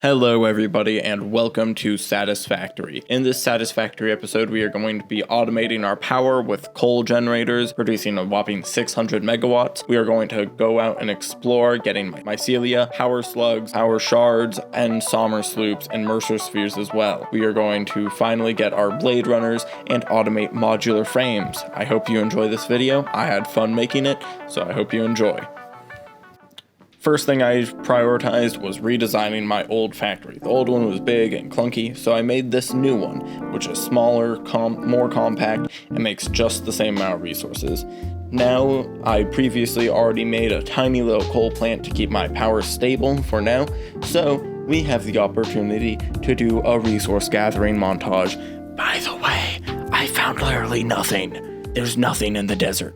Hello everybody and welcome to Satisfactory. In this Satisfactory episode we are going to be automating our power with coal generators, producing a whopping 600 megawatts. We are going to go out and explore getting mycelia, power slugs, power shards, and sommer sloops and mercer spheres as well. We are going to finally get our blade runners and automate modular frames. I hope you enjoy this video. I had fun making it, so I hope you enjoy. First thing I prioritized was redesigning my old factory. The old one was big and clunky, so I made this new one, which is smaller, more compact, and makes just the same amount of resources. Now, I previously already made a tiny little coal plant to keep my power stable for now, so we have the opportunity to do a resource gathering montage. By the way, I found literally nothing. There's nothing in the desert.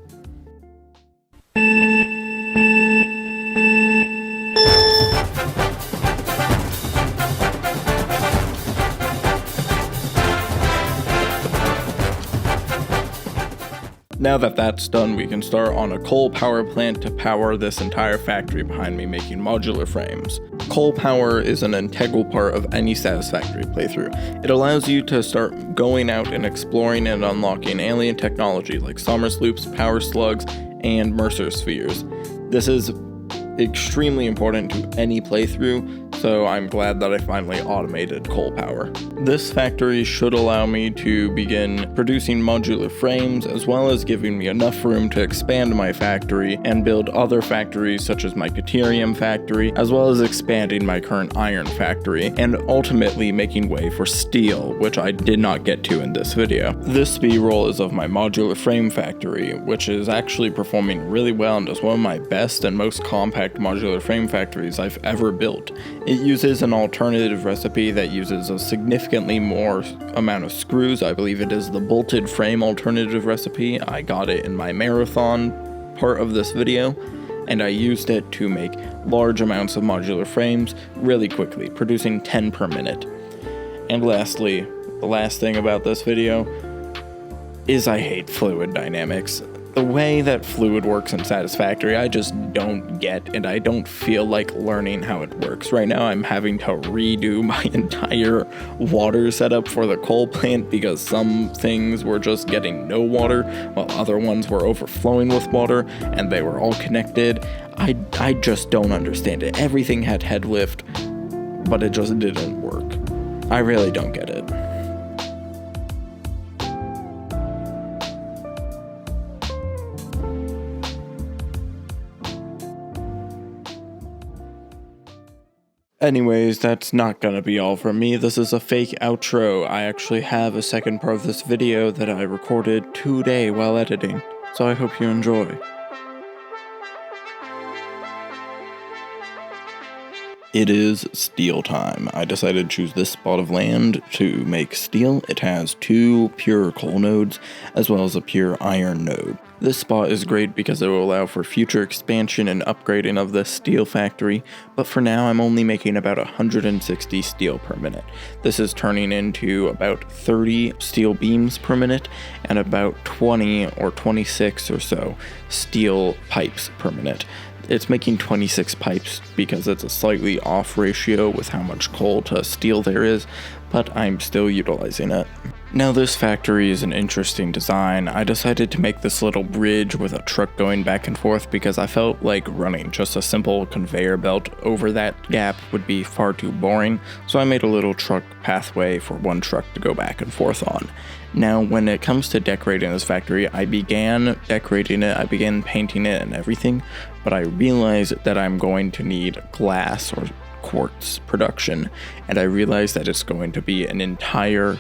Now that that's done, we can start on a coal power plant to power this entire factory behind me making modular frames. Coal power is an integral part of any Satisfactory playthrough. It allows you to start going out and exploring and unlocking alien technology like sommer sloops, power slugs, and mercer spheres. This is extremely important to any playthrough, so I'm glad that I finally automated coal power. This factory should allow me to begin producing modular frames, as well as giving me enough room to expand my factory and build other factories such as my deuterium factory, as well as expanding my current iron factory, and ultimately making way for steel, which I did not get to in this video. This B-roll is of my modular frame factory, which is actually performing really well and is one of my best and most compact modular frame factories I've ever built. It uses an alternative recipe that uses a significantly more amount of screws. I believe it is the bolted frame alternative recipe. I got it in my marathon part of this video, and I used it to make large amounts of modular frames really quickly, producing 10 per minute. And lastly, the last thing about this video is I hate fluid dynamics. The way that fluid works in Satisfactory, I just don't get, and I don't feel like learning how it works. Right now, I'm having to redo my entire water setup for the coal plant because some things were just getting no water, while other ones were overflowing with water, and they were all connected. I just don't understand it. Everything had head lift, but it just didn't work. I really don't get it. Anyways, that's not gonna be all from me. This is a fake outro. I actually have a second part of this video that I recorded today while editing, so I hope you enjoy. It is steel time. I decided to choose this spot of land to make steel. It has 2 pure coal nodes, as well as a pure iron node. This spot is great because it will allow for future expansion and upgrading of this steel factory, but for now I'm only making about 160 steel per minute. This is turning into about 30 steel beams per minute and about 20 or 26 or so steel pipes per minute. It's making 26 pipes because it's a slightly off ratio with how much coal to steel there is, but I'm still utilizing it. Now this factory is an interesting design. I decided to make this little bridge with a truck going back and forth because I felt like running just a simple conveyor belt over that gap would be far too boring, so I made a little truck pathway for one truck to go back and forth on. Now when it comes to decorating this factory, I began decorating it, I began painting it and everything, but I realized that I'm going to need glass or quartz production, and I realized that it's going to be an entire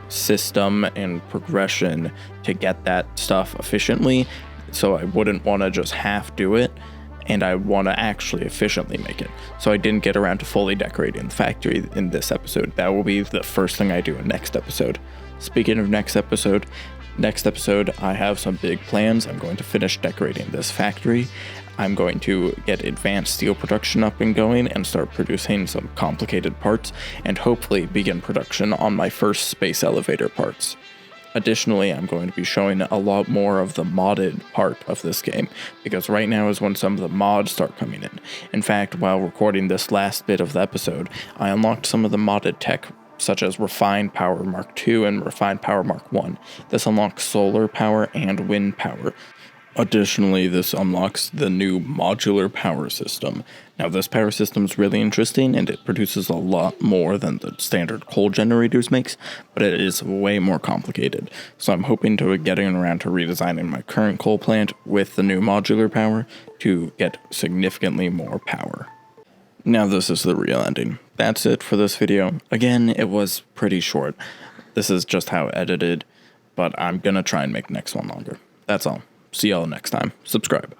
system and progression to get that stuff efficiently, so I wouldn't want to just half do it, and I want to actually efficiently make it. So I didn't get around to fully decorating the factory in this episode. That will be the first thing I do in next episode. Speaking of next episode I have some big plans. I'm going to finish decorating this factory. I'm going to get advanced steel production up and going and start producing some complicated parts and hopefully begin production on my first space elevator parts. Additionally, I'm going to be showing a lot more of the modded part of this game, because right now is when some of the mods start coming in. In fact, while recording this last bit of the episode, I unlocked some of the modded tech, such as Refined Power Mark II and Refined Power Mark I. This unlocks solar power and wind power. Additionally, this unlocks the new modular power system. Now, this power system is really interesting, and it produces a lot more than the standard coal generators makes, but it is way more complicated. So I'm hoping to getting around to redesigning my current coal plant with the new modular power to get significantly more power. Now this is the real ending. That's it for this video. Again, it was pretty short. This is just how edited, but I'm gonna try and make the next one longer. That's all. See y'all next time. Subscribe.